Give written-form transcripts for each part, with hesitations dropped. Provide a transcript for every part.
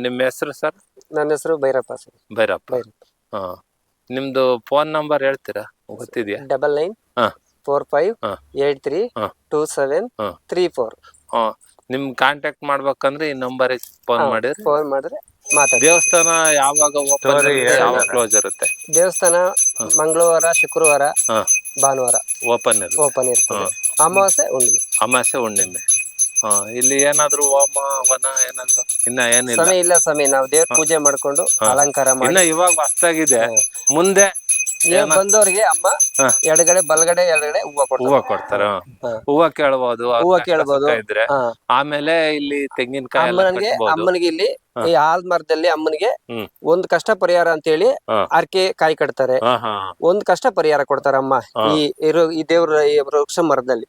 ನಿಮ್ಮ ಹೆಸರು ಸರ್? ನನ್ನ ಹೆಸರು ಭೈರಪ್ಪ ಸರ್. ಭೈರಪ್ಪ. ಹಾ, ನಿಮ್ದು ಫೋನ್ ನಂಬರ್ ಹೇಳ್ತೀರಾ? ಗೊತ್ತಿದ್ಯಾ? 9945832734. ನಿಮ್ ಕಾಂಟ್ಯಾಕ್ಟ್ ಮಾಡ್ಬೇಕಂದ್ರೆ ಈ ನಂಬರಿಗೆ ಫೋನ್ ಮಾಡಿದ್ರೆ ಮಾತಾಡಿ. ದೇವಸ್ಥಾನ ಯಾವಾಗ ಓಪನ್ ಇರುತ್ತೆ, ಯಾವಾಗ ಕ್ಲೋಸ್ ಇರುತ್ತೆ? ದೇವಸ್ಥಾನ ಮಂಗಳವಾರ, ಶುಕ್ರವಾರ, ಭಾನುವಾರ ಓಪನ್ ಇರ್ತದೆ. ಅಮಾವಾಸ್ಯೆ ಹುಣ್ಣಿಮೆ. ಇಲ್ಲಿ ಏನಾದ್ರು ಹೋಮ ಹವನ ಏನಾದ್ರು ಇನ್ನ ಏನಿಲ್ಲ? ಇಲ್ಲ ಸ್ವಾಮಿ, ನಾವು ದೇವ್ರ ಪೂಜೆ ಮಾಡ್ಕೊಂಡು ಅಲಂಕಾರ ಮಾಡಿ ಇವಾಗ ಹೊಸ್ತಾಗಿದೆ. ಮುಂದೆ ಬಂದವ್ರಿಗೆ ಅಮ್ಮ ಎಡಗಡೆ ಬಲಗಡೆ ಹೂವ ಕೊಡ್ತಾರೆ. ಹೂವ ಕೇಳಬಹುದು ಇದ್ರೆ. ಆಮೇಲೆ ಇಲ್ಲಿ ತೆಂಗಿನಕಾಯಿ ಅಮ್ಮನಿಗೆ ಇಲ್ಲಿ ಈ ಆಲ್ ಮರದಲ್ಲಿ ಅಮ್ಮನಿಗೆ ಒಂದ್ ಕಷ್ಟ ಪರಿಹಾರ ಅಂತ ಹೇಳಿ ಅರ್ಕೆ ಕಾಯಿ ಕಟ್ತಾರೆ. ಒಂದ್ ಕಷ್ಟ ಪರಿಹಾರ ಕೊಡ್ತಾರ ಅಮ್ಮ ಈ ದೇವ್ರ ವೃಕ್ಷ ಮರದಲ್ಲಿ.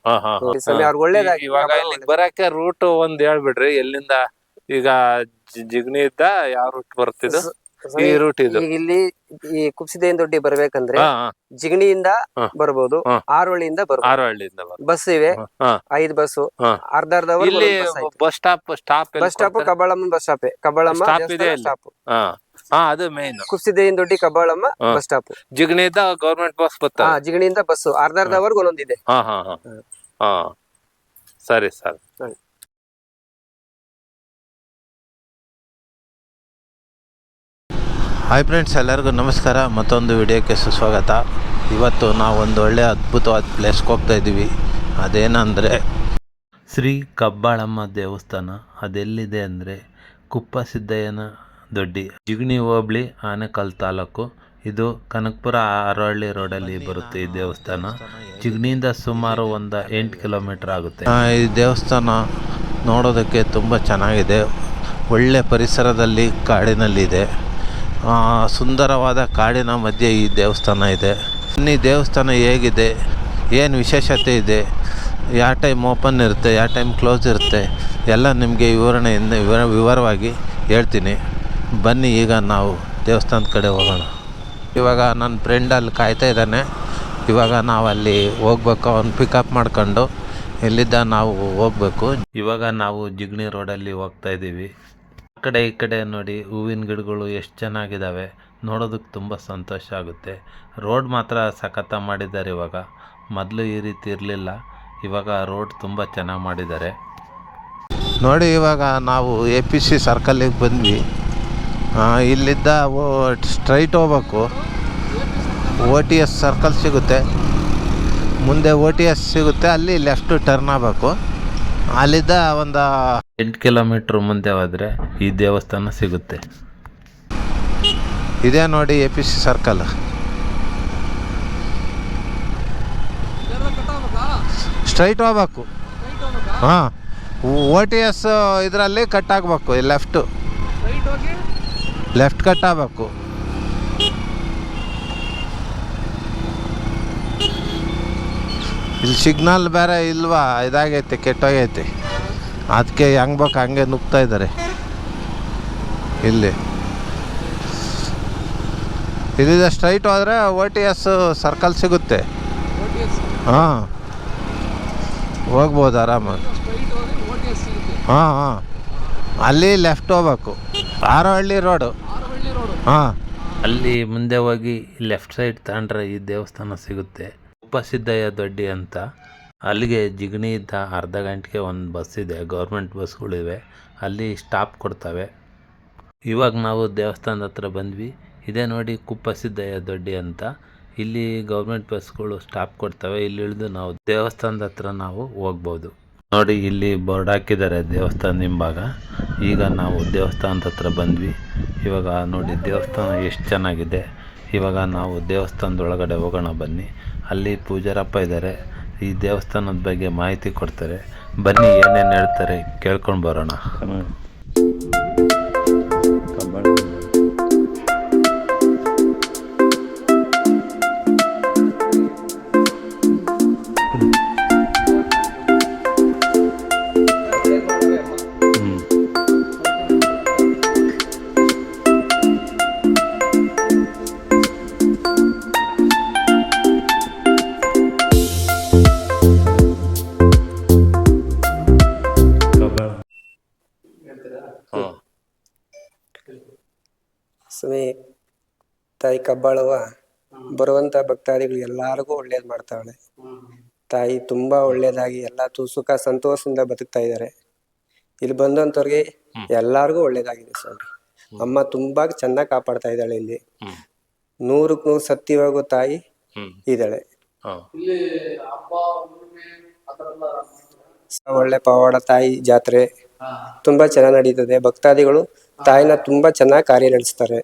ಅವ್ರಿಗೆ ಒಳ್ಳೇದಾಗಿ. ಇವಾಗ ಇಲ್ಲಿಗೆ ಬರಕ್ಕೆ ರೂಟ್ ಒಂದ್ ಹೇಳ್ಬಿಡ್ರಿ, ಎಲ್ಲಿಂದ ಈಗ ಜಿಗಣಿ ಇದ್ದ ಯಾವ ರೂಟ್ ಬರ್ತಿದ್ದು? ಈ ರೂಟ್ ಇದು. ಇಲ್ಲಿ ಈ ಕುಪ್ಸಿದೆಯಿಂದ ದೊಡ್ಡಿ ಬರ್ಬೇಕಂದ್ರೆ ಜಿಗಣಿಯಿಂದ ಬರ್ಬೋದು, ಆರೋಳಿಯಿಂದ ಬಸ್ ಇವೆ. 5 ಬಸ್. ಅರ್ಧ bus stop Kabbalamma bus stop. Kabbalamma stop. ಅದು ಮೇನ್. ಕುಪ್ಸಿದೆಯಿಂದ ದೊಡ್ಡಿ ಕಬ್ಬಾಳಮ್ಮ ಬಸ್ ಸ್ಟಾಪ್. ಜಿಗಣಿಯಿಂದ ಗೌರ್ಮೆಂಟ್ ಬಸ್ ಬರ್ತದೆ. ಜಿಗಣಿಯಿಂದ ಬಸ್ ಅರ್ಧವರೆಗೂ ಒಂದೊಂದಿದೆ. ಸರಿ ಸರ್. ಹಾಯ್ ಫ್ರೆಂಡ್ಸ್, ಎಲ್ಲರಿಗೂ ನಮಸ್ಕಾರ. ಮತ್ತೊಂದು ವಿಡಿಯೋಕ್ಕೆ ಸುಸ್ವಾಗತ. ಇವತ್ತು ನಾವು ಒಂದು ಒಳ್ಳೆಯ ಅದ್ಭುತವಾದ ಪ್ಲೇಸ್ಗೆ ಹೋಗ್ತಾ ಇದ್ದೀವಿ. ಅದೇನೆಂದರೆ ಶ್ರೀ ಕಬ್ಬಾಳಮ್ಮ ದೇವಸ್ಥಾನ. ಅದೆಲ್ಲಿದೆ ಅಂದರೆ ಕುಪ್ಪಸಿದ್ದಯ್ಯನ ದೊಡ್ಡಿ, ಜಿಗಣಿ ಹೋಬಳಿ, ಆನೇಕಲ್ ತಾಲೂಕು. ಇದು ಕನಕಪುರ ಅರವಳ್ಳಿ ರೋಡಲ್ಲಿ ಬರುತ್ತೆ ಈ ದೇವಸ್ಥಾನ. ಜಿಗಣಿಯಿಂದ ಸುಮಾರು ಒಂದು 8 ಕಿಲೋಮೀಟರ್ ಆಗುತ್ತೆ. ಈ ದೇವಸ್ಥಾನ ನೋಡೋದಕ್ಕೆ ತುಂಬ ಚೆನ್ನಾಗಿದೆ. ಒಳ್ಳೆ ಪರಿಸರದಲ್ಲಿ ಕಾಡಿನಲ್ಲಿದೆ. ಸುಂದರವಾದ ಕಾಡಿನ ಮಧ್ಯೆ ಈ ದೇವಸ್ಥಾನ ಇದೆ. ಈ ದೇವಸ್ಥಾನ ಹೇಗಿದೆ, ಏನು ವಿಶೇಷತೆ ಇದೆ, ಯಾವ ಟೈಮ್ ಓಪನ್ ಇರುತ್ತೆ, ಯಾವ ಟೈಮ್ ಕ್ಲೋಸ್ ಇರುತ್ತೆ, ಎಲ್ಲ ನಿಮಗೆ ವಿವರವಾಗಿ ಹೇಳ್ತೀನಿ. ಬನ್ನಿ, ಈಗ ನಾವು ದೇವಸ್ಥಾನದ ಕಡೆ ಹೋಗೋಣ. ಇವಾಗ ನನ್ನ ಫ್ರೆಂಡ್ ಅಲ್ಲಿ ಕಾಯ್ತಾ ಇದ್ದಾನೆ. ಇವಾಗ ನಾವು ಅಲ್ಲಿ ಹೋಗ್ಬೇಕು. ಅವ್ನು ಪಿಕಪ್ ಮಾಡ್ಕೊಂಡು ಇಲ್ಲಿದ್ದ ನಾವು ಹೋಗ್ಬೇಕು. ಇವಾಗ ನಾವು ಜಿಗಣಿ ರೋಡಲ್ಲಿ ಹೋಗ್ತಾ ಇದ್ದೀವಿ. ಈ ಕಡೆ ನೋಡಿ, ಹೂವಿನ ಗಿಡಗಳು ಎಷ್ಟು ಚೆನ್ನಾಗಿದ್ದಾವೆ. ನೋಡೋದಕ್ಕೆ ತುಂಬ ಸಂತೋಷ ಆಗುತ್ತೆ. ರೋಡ್ ಮಾತ್ರ ಸಖತ್ತ ಮಾಡಿದ್ದಾರೆ ಇವಾಗ. ಮೊದಲು ಈ ರೀತಿ ಇರಲಿಲ್ಲ. ಇವಾಗ ರೋಡ್ ತುಂಬ ಚೆನ್ನಾಗಿ ಮಾಡಿದ್ದಾರೆ ನೋಡಿ. ಇವಾಗ ನಾವು APC ಸರ್ಕಲ್ಲಿಗೆ ಬಂದ್ವಿ. ಇಲ್ಲಿದ್ದ ಸ್ಟ್ರೈಟ್ ಹೋಗ್ಬೇಕು. OTS ಸರ್ಕಲ್ ಸಿಗುತ್ತೆ. ಮುಂದೆ OTS ಸಿಗುತ್ತೆ, ಅಲ್ಲಿ ಲೆಫ್ಟ್ ಟರ್ನ್ ಆಗಬೇಕು. ಅಲ್ಲಿದ್ದ ಒಂದು 8 ಕಿಲೋಮೀಟ್ರ್ ಮುಂದೆ ಹೋದರೆ ಈ ದೇವಸ್ಥಾನ ಸಿಗುತ್ತೆ. ಇದೇ ನೋಡಿ APC ಸರ್ಕಲ್. ಸ್ಟ್ರೈಟ್ ಹೋಗ್ಬೇಕು. OTS ಇದರಲ್ಲಿ ಕಟ್ ಆಗಬೇಕು. ಲೆಫ್ಟ್ ಕಟ್ ಆಗಬೇಕು. ಇಲ್ಲಿ ಸಿಗ್ನಲ್ ಬೇರೆ ಇಲ್ವಾ, ಇದಾಗೈತೆ, ಕೆಟ್ಟೋಗೈತೆ. ಅದಕ್ಕೆ ಹೆಂಗೆ ಬೇಕು ಹಂಗೆ ನುಗ್ತಾ ಇದ್ದಾರೆ. ಇಲ್ಲಿಂದ ಸ್ಟ್ರೈಟ್ ಹೋದರೆ OTS ಸರ್ಕಲ್ ಸಿಗುತ್ತೆ. ಹೋಗ್ಬೋದು ಆರಾಮಾಗಿ. ಅಲ್ಲಿ ಲೆಫ್ಟ್ ಹೋಗ್ಬೇಕು. ಆರವಳ್ಳಿ ರೋಡು. ಅಲ್ಲಿ ಮುಂದೆ ಹೋಗಿ ಲೆಫ್ಟ್ ಸೈಡ್ ತಗೊಂಡ್ರೆ ಈ ದೇವಸ್ಥಾನ ಸಿಗುತ್ತೆ. ಕುಪ್ಪಸಿದ್ದಯ್ಯ ದೊಡ್ಡಿ ಅಂತ. ಅಲ್ಲಿಗೆ ಜಿಗಣಿಯಿಂದ ಅರ್ಧ ಗಂಟೆಗೆ ಒಂದು ಬಸ್ ಇದೆ, ಗೌರ್ಮೆಂಟ್ ಬಸ್ಗಳಿವೆ. ಅಲ್ಲಿ ಸ್ಟಾಪ್ ಕೊಡ್ತವೆ. ಇವಾಗ ನಾವು ದೇವಸ್ಥಾನದ ಹತ್ರ ಬಂದ್ವಿ. ಇದೇ ನೋಡಿ ಕುಪ್ಪಸಿದ್ದಯ್ಯ ದೊಡ್ಡಿ ಅಂತ. ಇಲ್ಲಿ ಗೌರ್ಮೆಂಟ್ ಬಸ್ಗಳು ಸ್ಟಾಪ್ ಕೊಡ್ತವೆ. ಇಲ್ಲಿ ಇಳಿದು ನಾವು ದೇವಸ್ಥಾನದ ಹತ್ರ ನಾವು ಹೋಗ್ಬೋದು. ನೋಡಿ, ಇಲ್ಲಿ ಬೋರ್ಡ್ ಹಾಕಿದ್ದಾರೆ ದೇವಸ್ಥಾನ ಹಿಂಭಾಗ. ಈಗ ನಾವು ದೇವಸ್ಥಾನದ ಹತ್ರ ಬಂದ್ವಿ. ಇವಾಗ ನೋಡಿ ದೇವಸ್ಥಾನ ಎಷ್ಟು ಚೆನ್ನಾಗಿದೆ. ಇವಾಗ ನಾವು ದೇವಸ್ಥಾನದೊಳಗಡೆ ಹೋಗೋಣ ಬನ್ನಿ. ಅಲ್ಲಿ ಪೂಜಾರಪ್ಪ ಇದ್ದಾರೆ. ಈ ದೇವಸ್ಥಾನದ ಬಗ್ಗೆ ಮಾಹಿತಿ ಕೊಡ್ತಾರೆ. ಬನ್ನಿ, ಏನೇನು ಹೇಳ್ತಾರೆ ಕೇಳ್ಕೊಂಡು ಬರೋಣ. ತಾಯಿ ಕಬ್ಬಾಳವ್ವ ಬರುವಂತ ಭಕ್ತಾದಿಗಳು ಎಲ್ಲಾರ್ಗು ಒಳ್ಳೇದ್ ಮಾಡ್ತಾವಳೆ. ತಾಯಿ ತುಂಬಾ ಒಳ್ಳೇದಾಗಿ ಎಲ್ಲಾ ಸುಖ ಸಂತೋಷದಿಂದ ಬದುಕ್ತಾ ಇದಾರೆ. ಇಲ್ಲಿ ಬಂದಂತವ್ರಿಗೆ ಎಲ್ಲಾರ್ಗು ಒಳ್ಳೇದಾಗಿದೆ ಸ್ವಾಮಿ. ಅಮ್ಮ ತುಂಬಾ ಚೆನ್ನಾಗಿ ಕಾಪಾಡ್ತಾ ಇದ್ದಾಳೆ. ಇಲ್ಲಿ 100ಕ್ಕೆ 100 ಸತ್ಯವಾಗೋ ತಾಯಿ ಇದ್ದಾಳೆ. ಒಳ್ಳೆ ಪವಾಡ ತಾಯಿ ಜಾತ್ರೆ ತುಂಬಾ ಚೆನ್ನಾಗಿ ನಡೀತದೆ. ಭಕ್ತಾದಿಗಳು ತಾಯಿನ ತುಂಬಾ ಚೆನ್ನಾಗಿ ಕಾರ್ಯ ನಡೆಸ್ತಾರೆ.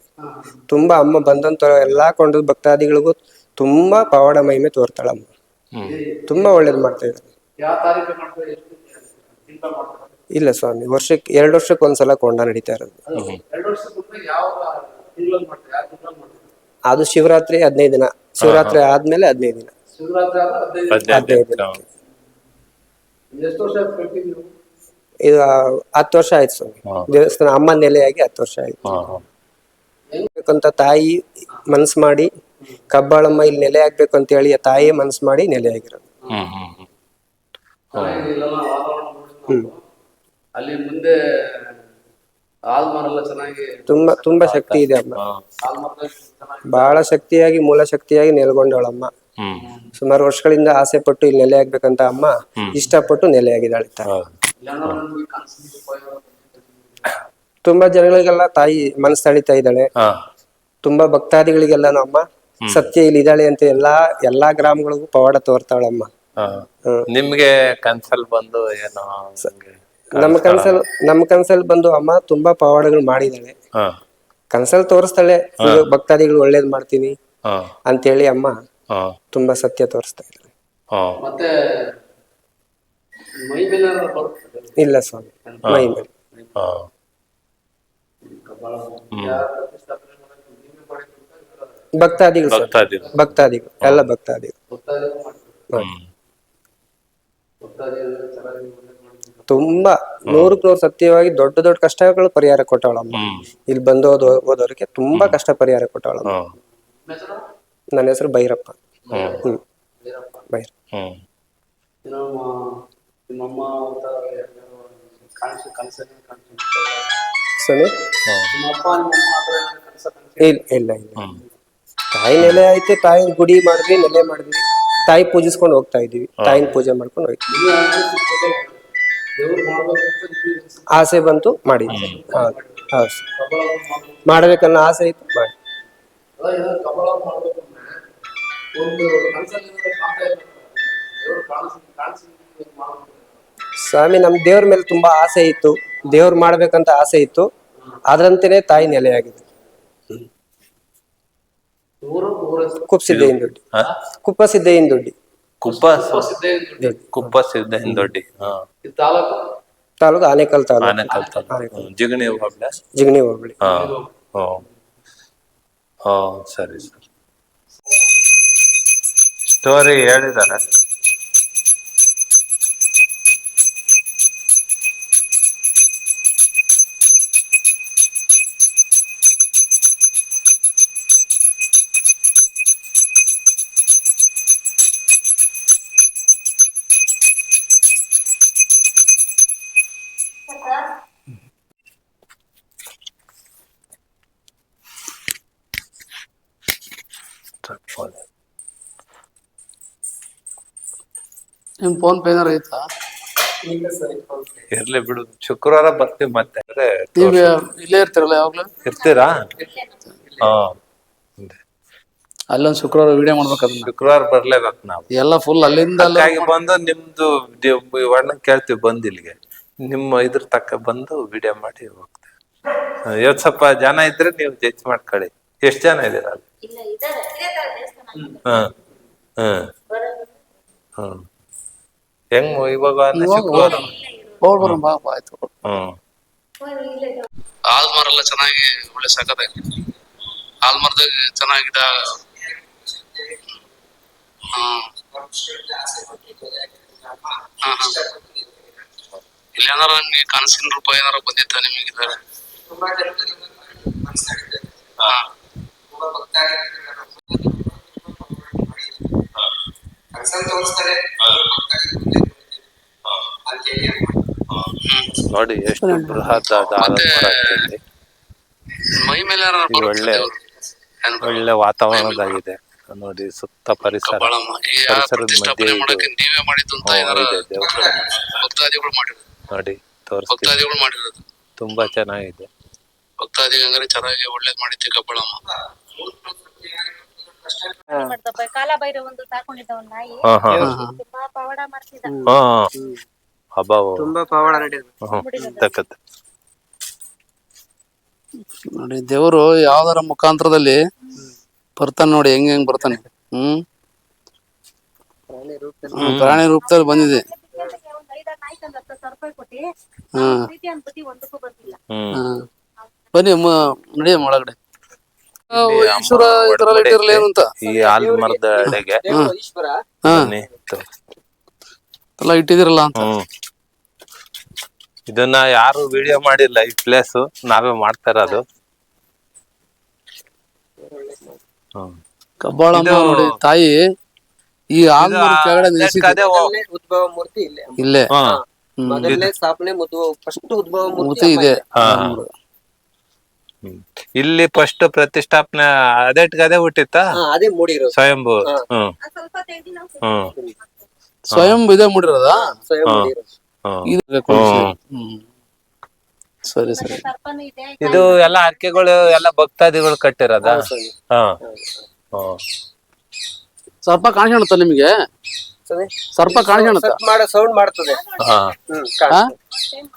ತುಂಬಾ ಅಮ್ಮ ಬಂದಂತ ಎಲ್ಲಾ ಕೊಂಡ ಭಕ್ತಾದಿಗಳಿಗೂ ತುಂಬಾ ಪವಾಡ ಮಹಿಮೆ ತೋರ್ತಾಳಮ್ಮ. ತುಂಬಾ ಒಳ್ಳೇದ್ ಮಾಡ್ತಾ ಇದ್ದಾರೆ. ಇಲ್ಲ ಸ್ವಾಮಿ, ವರ್ಷಕ್ಕೆ 2 ವರ್ಷಕ್ಕೆ ಒಂದ್ಸಲ ಕೊಂಡ ನಡೀತಾ ಇರೋದು. ಅದು ಶಿವರಾತ್ರಿ 15 ದಿನ, ಶಿವರಾತ್ರಿ ಆದ್ಮೇಲೆ 15 ದಿನ. 15 ದಿನಕ್ಕೆ ಇದು 10 ವರ್ಷ ಆಯ್ತು ಸ್ವಾಮಿ. ದೇವಸ್ಥಾನ ಅಮ್ಮ ನೆಲೆಯಾಗಿ 10 ವರ್ಷ ಆಯ್ತು. ಅಂತ ತಾಯಿ ಮನ್ಸ್ ಮಾಡಿ ಕಬ್ಬಾಳಮ್ಮ ಇಲ್ಲಿ ನೆಲೆ ಆಗ್ಬೇಕು ಅಂತ ಹೇಳಿ ತಾಯಿ ಮನ್ಸ್ ಮಾಡಿ ನೆಲೆ ಆಗಿರೋದು. ಅಲ್ಲಿ ಮುಂದೆ ಆಲ್ಮಾರೆಲ್ಲ ಚೆನ್ನಾಗಿ ತುಂಬಾ ಶಕ್ತಿ ಇದೆ ಅಮ್ಮ. ಬಹಳ ಶಕ್ತಿಯಾಗಿ ಮೂಲ ಶಕ್ತಿಯಾಗಿ ನೆಲೆಗೊಂಡವಳಮ್ಮ. ಸುಮಾರು ವರ್ಷಗಳಿಂದ ಆಸೆ ಪಟ್ಟು ಇಲ್ಲಿ ನೆಲೆ ಆಗ್ಬೇಕಂತ ಅಮ್ಮ ಇಷ್ಟಪಟ್ಟು ನೆಲೆ ಆಗಿದ್ದಾಳೆ. ತುಂಬಾ ಜನಗಳಿಗೆಲ್ಲ ತಾಯಿ ಮನಸ್ಸು ತಳಿತಾ ಇದ್ದಾಳೆ. ತುಂಬಾ ಭಕ್ತಾದಿಗಳಿಗೆಲ್ಲಾನು ಅಮ್ಮ ಸತ್ಯ ಇಲ್ಲಿ ಇದ್ದಾಳೆ ಅಂತ ಎಲ್ಲಾ ಗ್ರಾಮಗಳಿಗೂ ಪವಾಡ ತೋರ್ತಾಳಮ್ಮ. ನಿಮ್ಗೆ ಕನ್ಸಲ್ ಬಂದು ಏನೋ ನಮ್ಮ ಕನ್ಸಲ್ ಬಂದು ಅಮ್ಮ ತುಂಬಾ ಪವಾಡಗಳು ಮಾಡಿದಾಳೆ. ಕನ್ಸಲ್ ತೋರಿಸ್ತಾಳೆ, ಭಕ್ತಾದಿಗಳು ಒಳ್ಳೇದ್ ಮಾಡ್ತೀನಿ ಅಂತೇಳಿ ಅಮ್ಮ ತುಂಬಾ ಸತ್ಯ ತೋರಿಸ್ತಾ ಇದ್ದಾಳೆ. ಮತ್ತೆ ಮೈ ಮೇಲೆ ಇಲ್ಲ ಸ್ವಾಮಿ, ಮೈ ಮೇಲೆ ಭಕ್ತಾದಿಗಳು ಎಲ್ಲ ಭಕ್ತಾದಿಗಳು ತುಂಬಾ 100ಕ್ಕೆ 100 ಸತ್ಯವಾಗಿ ದೊಡ್ಡ ದೊಡ್ಡ ಕಷ್ಟಗಳು ಪರಿಹಾರ ಕೊಟ್ಟವಳಮ್ಮ. ಇಲ್ಲಿ ಬಂದು ಹೋದವ್ರಿಗೆ ತುಂಬಾ ಕಷ್ಟ ಪರಿಹಾರ ಕೊಟ್ಟವಳಮ್ಮ. ನನ್ನ ಹೆಸರು ಭೈರಪ್ಪ. ಇಲ್ಲ ತಾಯಿ ನೆಲೆ ಆಯ್ತು. ತಾಯಿ ಗುಡಿ ಮಾಡಿದ್ವಿ, ನೆಲೆ ಮಾಡಿದ್ವಿ, ತಾಯಿ ಪೂಜಿಸ್ಕೊಂಡು ಹೋಗ್ತಾ ಇದೀವಿ. ತಾಯಿನ ಪೂಜೆ ಮಾಡ್ಕೊಂಡು ಹೋಗ್ತೀವಿ. ಆಸೆ ಬಂತು ಮಾಡಿದ್ವಿ. ಮಾಡ್ಬೇಕನ್ನೋ ಆಸೆ ಇತ್ತು ಮಾಡಿ. ಸ್ವಾಮಿ, ನಮ್ ದೇವ್ರ ಮೇಲೆ ತುಂಬಾ ಆಸೆ ಇತ್ತು. ದೇವ್ರ ಮಾಡ್ಬೇಕಂತ ಆಸೆ ಇತ್ತು. ಅದ್ರಂತೆನೆ ತಾಯಿ ನೆಲೆಯಾಗಿದೆ. ಕುಪ್ಪಸಿದ್ದೆಯಿಂದೊಡ್ಡಿ. ತಾಲೂಕು ಆನೇಕಲ್ ತಾಲೂಕು, ಜಿಗಣಿ ಹೋಬಳಿ. ಸರಿ ಸರ್. ಸ್ಟೋರಿ ಹೇಳಿದಾರೆ. ನಿಮ್ ಫೋನ್ ಪೇ ಏನಾರ ಐತಾ? ಇರ್ಲಿ ಬಿಡು, ಶುಕ್ರವಾರ ಬರ್ತೀವಿ. ಮತ್ತೆ ನೀವ್ ಇಲ್ಲೇ ಇರ್ತೀರಲ್ಲ ಯಾವಾಗ್ಲೂ? ಇರ್ತೀರಾ? ಅಲ್ಲೊಂದ್ ಶುಕ್ರವಾರ ವಿಡಿಯೋ ಮಾಡ್ಬೇಕು. ಶುಕ್ರವಾರ ಬರ್ಲೇಬೇಕು ನಾವು ಎಲ್ಲ ಫುಲ್ ಅಲ್ಲಿಂದ ಬಂದು ನಿಮ್ದು ವರ್ಣ ಕೇಳ್ತೀವಿ. ಬಂದ್ ಇಲ್ಲಿಗೆ ನಿಮ್ಮ ಇದ್ರ ತಕ್ಕ ಬಂದು ವಿಡಿಯೋ ಮಾಡಿ ಹೋಗ್ತೇವೆ. ಇವತ್ತು ಸ್ವಲ್ಪ ಜನ ಇದ್ರೆ ನೀವು ಜಡ್ಜ್ ಮಾಡ್ಕೊಳ್ಳಿ. ಎಷ್ಟ್ ಜನ ಇದೀರ? ಹೆಂಗ್ ಇವಾಗ ಆಯ್ತು. ಆಲ್ಮಾರೆಲ್ಲ ಚೆನ್ನಾಗಿ ಒಳ್ಳೆ ಸಖತ್ತಾಗಿ ಆಲ್ಮಾರ್ದಾಗ ಚೆನ್ನಾಗಿದ. ಇಲ್ಲಿ ಏನಾರ ನಿಮ್ಗೆ ಕನಸಿನ ರೂಪ ಏನಾರ ಬಂದಿತ್ತ ನಿಮಗೆ? ನೋಡಿ ಎಷ್ಟು ಬೃಹತ್ ಮೈ ಮೇಲೆ ಒಳ್ಳೆ ಒಳ್ಳೆ ವಾತಾವರಣದಾಗಿದೆ ನೋಡಿ, ಸುತ್ತ ಪರಿಸರ, ಕಬ್ಬಾಳಮ್ಮ ಪರಿಸರದ ಮಧ್ಯೆ ಪ್ರತಿಷ್ಠಾಪನೆ ಇದು ಮಾಡಕ್ಕೆ ನೀವೇ ಮಾಡಿದ್ದು ಅಂತ ಏನಾರ ಇದೆ ದೇವಸ್ಥಾನ ಭಕ್ತಾದಿಗಳು ಮಾಡಿರೋದು. ನೋಡಿ ತೋರಿಸ್ತೀನಿ, ಭಕ್ತಾದಿಗಳು ಮಾಡಿರೋದು. ತುಂಬಾ ಚೆನ್ನಾಗಿದೆ. ಭಕ್ತಾದಿಗಳು ಹಂಗಾರೆ ಚೆನ್ನಾಗಿ ಒಳ್ಳೇದ್ ಮಾಡಿದ್ದೆ ಕಬ್ಬಾಳಮ್ಮ. ಕಾಲಭೈರವ ಒಂದು ಸಾಕೊಂಡಿದ್ದ ಒಂದ್ ನಾಯಿ ಹಾ ಹಾ ತುಂಬಾ ಪವಾಡ ಮಾಡ್ತಿದ್ದ. ಹಾ ಹಬ್ಬ ತುಂಬಾ ಪವಾಡ ನಡೆಯೋದು. ತಕ್ಕತ್ ನೋಡಿ ದೇವರು ಯಾವ್ದಾರ ಮುಖಾಂತರದಲ್ಲಿ ಬರ್ತಾನೆ ನೋಡಿ, ಹೆಂಗ್ ಬರ್ತಾನೆ. ಪ್ರಾಣಿ ರೂಪದಲ್ಲಿ ಬಂದಿದೆ. ಒಂದ್ 5-6 ನಾಯಿ ತಂದ 10,000 ರೂಪಾಯಿ ಕೊಟ್ಟಿ ಪ್ರೀತಿ ಅನ್ಬಿಟ್ಟು ಒಂದಕ್ಕೂ ಬಂದಿಲ್ಲ. ಬನ್ನಿ ನಡಿ ಒಳಗಡೆ. ಈಶ್ವರ ಈ ತರ ಇಟ್ಟಿರಲ್ಲ ಏನು ಅಂತ ಈ ಆಲ್ಮರದ ಅಡೆಗೆ ಈಶ್ವರ ಬನ್ನಿ ಎಲ್ಲ ಇಟ್ಟಿದಿರಲ್ಲ ಅಂತ. ಇದನ್ನ ಯಾರು ವಿಡಿಯೋ ಮಾಡಿಲ್ಲ, ಈ ಪ್ಲೇಸ್ ನಾವೇ ಮಾಡ್ತಾ ಇರೋದು. ಕಬ್ಬಾಳಮ್ಮ ನೋಡಿ ತಾಯಿ ಈ ಆಲ್ಮರ ಕೆಳಗಡೆ ನಿಲ್ಲಿಸಿದೆ. ಉದ್ಭವ ಮೂರ್ತಿ ಇಲ್ಲೇ. ಇಲ್ಲೇ ಮೊದಲನೇ ಸ್ಥಾಪನೆ ಫಸ್ಟ್ ಉದ್ಭವ ಮೂರ್ತಿ ಮೂರ್ತಿ ಇದೆ. ಇಲ್ಲಿ ಫಸ್ಟ್ ಪ್ರತಿಷ್ಠಾಪನೆ ಅದೇ ಹುಟ್ಟಿತ್ತ ಅದೇ ಮೂಡಿರೋದು. ಸ್ವಯಂಭೂ. ಸ್ವಲ್ಪ ತೆಗ್ದಿ ನಾವು ಸ್ವಯಂ ಇದೇ ಮೂಡಿರೋದಾ? ಸ್ವಯಂ ಮೂಡಿರೋದು. ಸರಿ ಸರಿ. ಸರ್ಪನೂ ಇದೆ. ಇದು ಎಲ್ಲ ಅರ್ಕೆಗಳು ಎಲ್ಲ ಭಕ್ತಾದಿಗಳು ಕಟ್ಟಿರೋದ. ಸರ್ಪ ಕಾಣಿಸುತ್ತ ನಿಮ್ಗೆ? ಸರ್ಪ ಕಾಣಿಸುತ್ತ? ಸೌಂಡ್ ಮಾಡ್ತದೆ.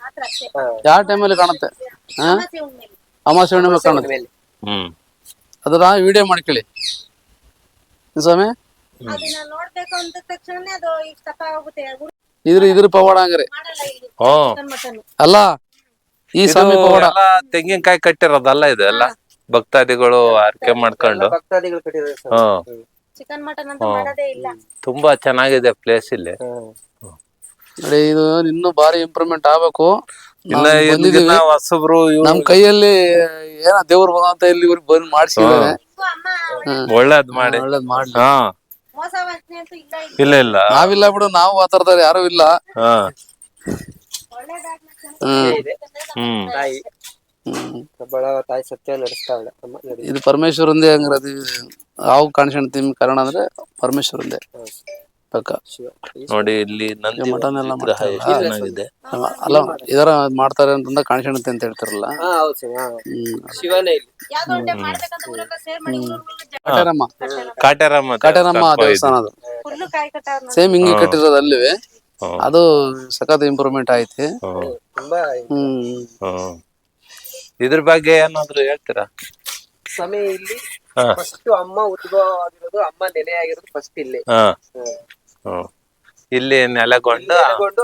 ಮಾತ್ರ ಅಷ್ಟೇ. ಯಾವ ಟೈಮಲ್ಲಿ ಕಾಣುತ್ತೆ? ಸಮಸ್ಯೆ ಉಂಟು. ಅಮಾವಾಸ್ಯೆ ಹುಣ್ಣಿಮೆ ಕಾಣುತ್ತೆ. ಅದರ ವಿಡಿಯೋ ಮಾಡ್ಕೊಳ್ಳಿ ಸ್ವಾಮಿ. ಅದನ್ನ ನೋಡ್ಬೇಕು ಅಂದ ತಕ್ಷಣನೇ ಅದು ಈಗ ತಪ್ಪ ಆಗುತ್ತೆ. ಇದ್ರ ಪವಾಡ ಹಂಗಾರೆ ಮಾಡಲ್ಲ ಇಲ್ಲಿ. ಮಟನ್ ಅಲ್ಲ, ಈ ಸ್ವಾಮಿ ಪವಾಡ. ತೆಂಗಿನಕಾಯಿ ಕಟ್ಟಿರೋದಲ್ಲ ಇದು ಎಲ್ಲ ಭಕ್ತಾದಿಗಳು ಆರ್ಕೆ ಮಾಡ್ಕೊಂಡು. ಭಕ್ತಾದಿಗಳು ಕಟ್ಟಿರೋದು. ಚಿಕನ್ ಮಟನ್ ಅಂತ ಮಾಡೋದೇ ಇಲ್ಲ. ತುಂಬಾ ಚೆನ್ನಾಗಿದೆ ಪ್ಲೇಸ್ ಇಲ್ಲಿ. ನೋಡಿ ಇದು ಇನ್ನೂ ಬಾರಿ ಇಂಪ್ರೂವ್ಮೆಂಟ್ ಆಗ್ಬೇಕು. ಇನ್ನ ಹೊಸಬ್ರು ನಮ್ ಕೈಯಲ್ಲಿ ಏನ ದೇವ್ರು ಬಂದಂತ ಇಲ್ಲಿ ಬಂದ್ ಮಾಡ್ಸಿದಾರೆ. ಒಳ್ಳೇದ್ ಮಾಡಿ ಒಳ್ಳೇದ್ ಮಾಡ್ಲಿ. ಮೋಸ ವಂಚನೆ ಅಂತೂ ಇಲ್ಲ ಇಲ್ಲಿ. ಇಲ್ಲ ಇಲ್ಲ ನಾವಿಲ್ಲ ಬಿಡು, ನಾವು ಆತರದಾರ ಯಾರು ಇಲ್ಲ. ತಾಯಿ ಕಬ್ಬಾಳ ತಾಯಿ ಸತ್ಯ ನಡೆಸ್ತಾವಳೆ. ಇದು ಪರಮೇಶ್ವರಂದೇ ಹಂಗಾರೆ. ಅದು ಯಾವ ಕಾಣಿಸ್ಕೊಂಡ್ ಕಾರಣ ಅಂದ್ರೆ ಪರಮೇಶ್ವರಂದೇ ಪಕ್ಕ. ನೋಡಿ ಇಲ್ಲಿ ನಂದಿ ಮಟನ್ ಎಲ್ಲ ವಿಗ್ರಹ ಎಷ್ಟು ಚೆನ್ನಾಗಿದೆ. ಅಲ್ಲ ಇದರ ಮಾಡ್ತಾರೆ ಅಂತಂದ ಕಾಣಿಸ್ಕೊಂಡಂತೆ ಅಂತ ಹೇಳ್ತಾರಲ್ಲ. ಶಿವನೇ ಇಲ್ಲಿ. ಯಾವ್ದೋ ಒಂದೇ ಮಾಡ್ಬೇಕಂತ ಊರೆಲ್ಲ ಸೇರ್ ಮಾಡಿ ಕಾಟೇರಮ್ಮ ಕಾಟೇರಮ್ಮ ದೇವಸ್ಥಾನ ಅದು. ಫುಲ್ಲು ಕಾಯಿ ಕಟ್ಟಾವ್ರ. ಸೇಮ್ ಹಿಂಗೆ ಕಟ್ಟಿರೋದು ಅಲ್ಲಿವೆ. ಅದು ಸಖತ್ ಇಂಪ್ರೂವ್ಮೆಂಟ್ ಐತಿ. ತುಂಬಾ ಇದ್ರ ಬಗ್ಗೆ ಏನಾದ್ರು ಹೇಳ್ತೀರಾ? ಸಮಯ ಇಲ್ಲಿ ಫಸ್ಟ್ ಅಮ್ಮ ಉದ್ಭವ ಆಗಿರೋದು, ಅಮ್ಮ ನೆಲೆ ಆಗಿರೋದು ಫಸ್ಟ್ ಇಲ್ಲಿ. ಇಲ್ಲಿ ನೆಲೆಗೊಂಡು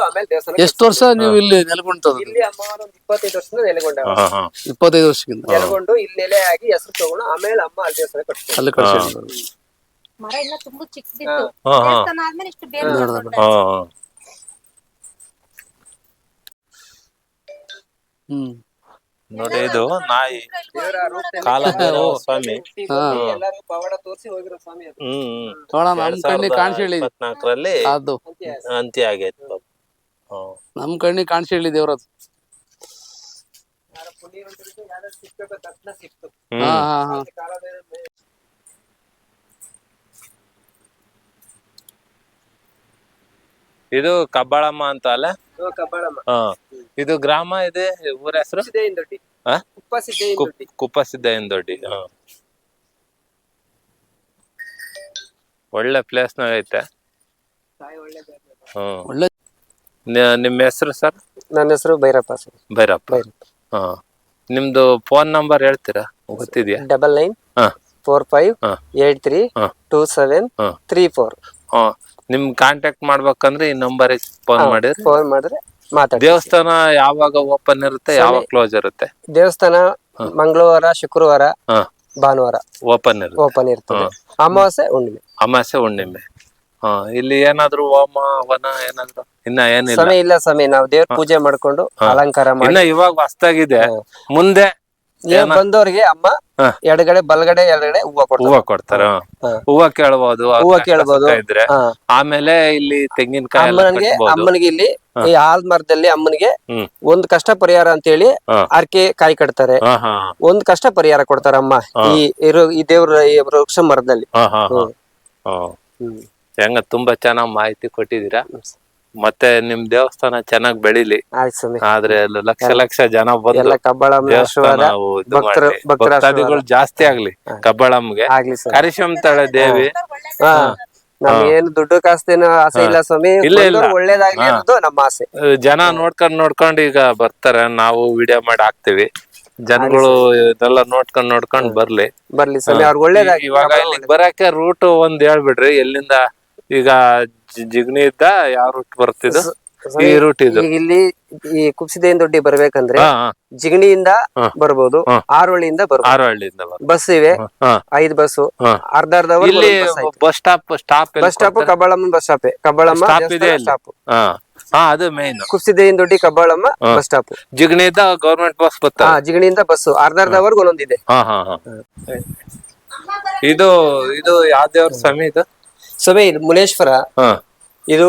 ಆಮೇಲೆ ದೇವಸ್ಥಾನ. ಎಷ್ಟು ವರ್ಷ ನೀವು ಇಲ್ಲಿ ನೆಲೆಗೊಂಡದ್ದು? ಇಲ್ಲಿ ಅಮ್ಮ ಒಂದು 25 ವರ್ಷದಿಂದ ನೆಲೆಗೊಂಡ. 25 ವರ್ಷಕ್ಕಿಂತ ನೆಲೆಗೊಂಡು ಇಲ್ಲಿ ನೆಲೆ ಆಗಿ ಹೆಸರು ತಗೊಂಡು ಆಮೇಲೆ ಅಮ್ಮ ಅಲ್ಲಿ ದೇವಸ್ಥಾನ ಕಟ್ತಾರೆ. ಅಲ್ಲಿ ಕಳ್ಸಿ. ಮರ ಇನ್ನ ತುಂಬಾ ಚಿಕ್ಕದಿತ್ತು. ದೇವಸ್ಥಾನ ಆದ್ಮೇಲೆ ಇಷ್ಟು ಬೇರೆ ನೋಡಿ ಇದು ನಾಯಿ ಕಾಲಭೈರವ ಸ್ವಾಮಿ. ಎಲ್ಲರೂ ಪವಾಡ ತೋರಿಸಿ ಹೋಗಿರೋ ಸ್ವಾಮಿ ಅದು. ನಮ್ ಕಣ್ಣಿ ಕಾಣಿಸಿ 24ರಲ್ಲಿ ಅದು ಅಂತ್ಯ ಆಗೈತೆ. ನಮ್ ಕಣ್ಣಿ ಕಾಣಿಸಿ ಹೇಳಿ ದೇವ್ರದು. ಸಿಕ್ಬೇಕು ದರ್ಶನ ಸಿಕ್ತು. ಇದು ಕಬ್ಬಾಳಮ್ಮ ಅಂತ ಅಲ್ಲ? ಕಬ್ಬಾಳಮ್ಮ. ಇದು ಗ್ರಾಮ ಇದೆ, ಊರ ಹೆಸರು ಕುಪ್ಪಸಿದ್ದಯ್ಯನದೊಡ್ಡಿ. ಒಳ್ಳೆ ಪ್ಲೇಸ್ ನಾಗ ಐತೆ. ನಿಮ್ಮ ಹೆಸರು ಸರ್? ನನ್ನ ಹೆಸರು ಭೈರಪ್ಪ ಸರ್. ಭೈರಪ್ಪ. ನಿಮ್ದು ಫೋನ್ ನಂಬರ್ ಹೇಳ್ತೀರಾ? ಗೊತ್ತಿದ್ಯಾ? 9945832734. ನಿಮ್ ಕಾಂಟ್ಯಾಕ್ಟ್ ಮಾಡ್ಬೇಕಂದ್ರೆ ಈ ನಂಬರಿಗೆ ಫೋನ್ ಮಾಡಿದ್ರೆ ಮಾತಾಡಿ. ದೇವಸ್ಥಾನ ಯಾವಾಗ ಓಪನ್ ಇರುತ್ತೆ, ಯಾವಾಗ ಕ್ಲೋಸ್ ಇರುತ್ತೆ? ದೇವಸ್ಥಾನ ಮಂಗಳವಾರ, ಶುಕ್ರವಾರ, ಭಾನುವಾರ ಓಪನ್ ಇರ್ತದೆ. ಅಮಾವಾಸ್ಯೆ ಹುಣ್ಣಿಮೆ. ಇಲ್ಲಿ ಏನಾದ್ರು ಹೋಮ ಹವನ ಏನಾದ್ರು ಇನ್ನ ಏನಿಲ್ಲ? ಇಲ್ಲ ಸಮಯ ನಾವು ದೇವ್ರ ಪೂಜೆ ಮಾಡ್ಕೊಂಡು ಅಲಂಕಾರ ಮಾಡಿ. ಇನ್ನ ಇವಾಗ ಹೊಸ್ತಾಗಿದೆ, ಮುಂದೆ ಬಂದವ್ರಿಗೆ ಅಮ್ಮ ಹಾ. ಎಡಗಡೆ ಬಲಗಡೆ ಎಡಗಡೆ ಹೂವ ಕೊಡ್ತಾರೆ. ಹೂವ ಕೊಡ್ತಾರ ಹಾ. ಹೂವ ಕೇಳ್ಬೋದು ಹೂವ ಕಷ್ಟ ಕೇಳ್ಬೋದು. ಸುಖ ಇದ್ರೆ ಹಾ. ಆಮೇಲೆ ಇಲ್ಲಿ ತೆಂಗಿನಕಾಯಿ ಎಲ್ಲ ಕಟ್ಬೋದು. ಅಮ್ಮನಿಗೆ ಇಲ್ಲಿ ಈ ಆಲ್ಮರದಲ್ಲಿ ಅಮ್ಮನಿಗೆ ಹ್ಮ್. ಒಂದ್ ಕಷ್ಟ ಪರಿಹಾರ ಅಂತ ಹೇಳಿ ಹಾ. ಅರ್ಕೆ ಕಾಯಿ ಕಟ್ತಾರೆ. ಹಾ ಹಾ ಒಂದ್ ಕಷ್ಟ ಪರಿಹಾರ ಕೊಡ್ತಾರಮ್ಮ ಈ ದೇವ್ರ ಈ ವೃಕ್ಷ ಮರದಲ್ಲಿ. ಹಾ ಹಾ ಹಾ ಹೆಂಗ ತುಂಬಾ ಚೆನ್ನಾಗ್ ಮಾಹಿತಿ ಕೊಟ್ಟಿದ್ದೀರಾ. ಮತ್ತೆ ನಿಮ್ ದೇವಸ್ಥಾನ ಚೆನ್ನಾಗ್ ಬೆಳಿಲಿ. ಆಯ್ತು ಸ್ವಾಮಿ. ಆದ್ರೆ ಅಲ್ಲಿ ಲಕ್ಷ ಲಕ್ಷ ಜನ ಬಂದು ಎಲ್ಲ ಕಬ್ಬಾಳಮ್ಮನ ಆಶೀರ್ವಾದ, ಭಕ್ತರ ಭಕ್ತಾದಿಗಳು ಜಾಸ್ತಿ ಆಗ್ಲಿ ಕಬ್ಬಾಳಮ್ಗೆ. ಆಗ್ಲಿ ಸ್ವಾಮಿ. ಕರಿಶಂತಾಳೆ ದೇವಿ. ಹಾ. ನಮ್ಗೇನು ದುಡ್ಡು ಕಾಸ್ತೇನು ಆಸೆ ಇಲ್ಲ ಸ್ವಾಮಿ. ಇಲ್ಲ, ಇಲ್ಲ. ಬಂದವ್ರಿಗೆ ಒಳ್ಳೇದಾಗ್ಲಿ ಅನ್ನೋದು ನಮ್ಮ ಆಸೆ. ಜನ ನೋಡ್ಕೊಂಡ್ ಈಗ ಬರ್ತಾರೆ. ನಾವು ವಿಡಿಯೋ ಮಾಡಿ ಹಾಕ್ತಿವಿ. ಜನಗಳು ಇದೆಲ್ಲ ನೋಡ್ಕೊಂಡ್ ಬರ್ಲಿ ಸ್ವಾಮಿ. ಅವ್ರಿಗೆ ಒಳ್ಳೇದಾಗ್ಲಿ. ಇವಾಗ ಇಲ್ಲಿಗೆ ಬರಕ್ಕೆ ರೂಟ್ ಒಂದ್ ಹೇಳ್ಬಿಡ್ರಿ. ಎಲ್ಲಿಂದ ಈಗ ಜಿಗಣಿ ಇದ್ದ ಯಾವ ರೂಟ್ ಬರ್ತಿದ್ದು? ಈ ರೂಟ್ ಇದು. ಈಗ ಇಲ್ಲಿ ಈ ಕುಪ್ಸಿದೇನ್ ದೊಡ್ಡಿ ಬರ್ಬೇಕಂದ್ರೆ ಹಾ, ಜಿಗಣಿಯಿಂದ ಬರ್ಬೋದು, ಆರೋಳಿಯಿಂದ ಬರ್ಬೋದು. ಆರಹಳ್ಳಿಯಿಂದ ಬಸ್ ಇವೆ, ಹಾ. 5 ಬಸ್, ಹಾ. ಅರ್ಧ ಇಲ್ಲಿ bus stop bus stop Kabbalamma bus stop, Kabbalamma stop ಇದೆ ಇಲ್ಲಿ. ಸ್ಟಾಪ್. ಹಾ ಅದು ಮೇನ್. ಕುಪ್ಸಿದೇನ್ ದೊಡ್ಡಿ ಕಬ್ಬಾಳಮ್ಮ ಬಸ್ ಸ್ಟಾಪ್. ಜಿಗಣಿಯಿಂದ ಗೌರ್ಮೆಂಟ್ ಬಸ್ ಬರ್ತಾರೆ. ಜಿಗಣಿಯಿಂದ ಬಸ್ ಅರ್ಧವರೆಗೂ ಒಂದೊಂದಿದೆ. ಹಾ ಹಾ ಹಾ ಇದು ಯಾವ ದೇವ್ರ ಸ್ವಾಮಿ ಇದು? ಸ್ವಾಮಿ ಇದು ಮುನೇಶ್ವರ. ಹಾ ಇದು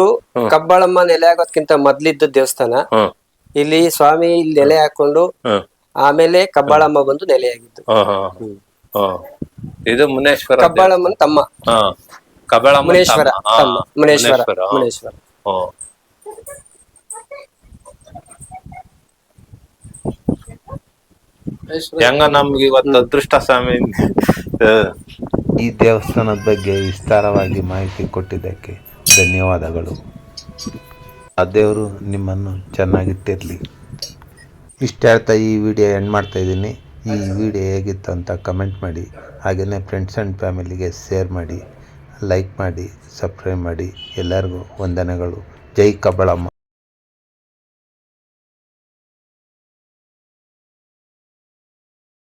ಕಬ್ಬಾಳಮ್ಮ ನೆಲೆ ಆಗೋದ್ಕಿಂತ ಮೊದ್ಲಿದ್ದ ದೇವಸ್ಥಾನ. ಹಾ ಇಲ್ಲಿ ಸ್ವಾಮಿ ಇಲ್ಲಿ ನೆಲೆ ಹಾಕೊಂಡು ಆಮೇಲೆ ಕಬ್ಬಾಳಮ್ಮ ಬಂದು ನೆಲೆಯಾಗಿದ್ದು. ಇದು ಮುನೇಶ್ವರ. ಕಬ್ಬಾಳಮ್ಮನ ತಮ್ಮ. ಕಬ್ಬಾಳಮ್ಮ ಮುನೇಶ್ವರ ತಮ್ಮ. ಮುನೇಶ್ವರ. ಹೆಂಗ ನಮ್ಗೆ ಇವತ್ತು ಅದೃಷ್ಟ ಸ್ವಾಮಿ. ಈ ದೇವಸ್ಥಾನದ ಬಗ್ಗೆ ವಿಸ್ತಾರವಾಗಿ ಮಾಹಿತಿ ಕೊಟ್ಟಿದ್ದಕ್ಕೆ ಧನ್ಯವಾದಗಳು. ಆ ದೇವರು ನಿಮ್ಮನ್ನು ಚೆನ್ನಾಗಿಟ್ಟಿರಲಿ. ಇಷ್ಟ ಹೇಳ್ತಾ ಈ ವಿಡಿಯೋ ಎಂಡ್ ಮಾಡ್ತಾಯಿದ್ದೀನಿ. ಈ ವಿಡಿಯೋ ಹೇಗಿತ್ತು ಅಂತ ಕಮೆಂಟ್ ಮಾಡಿ. ಹಾಗೆಯೇ ಫ್ರೆಂಡ್ಸ್ ಆ್ಯಂಡ್ ಫ್ಯಾಮಿಲಿಗೆ ಶೇರ್ ಮಾಡಿ, ಲೈಕ್ ಮಾಡಿ, ಸಬ್ಸ್ಕ್ರೈಬ್ ಮಾಡಿ. ಎಲ್ಲರಿಗೂ ವಂದನೆಗಳು. ಜೈ ಕಬ್ಬಾಳಮ್ಮ.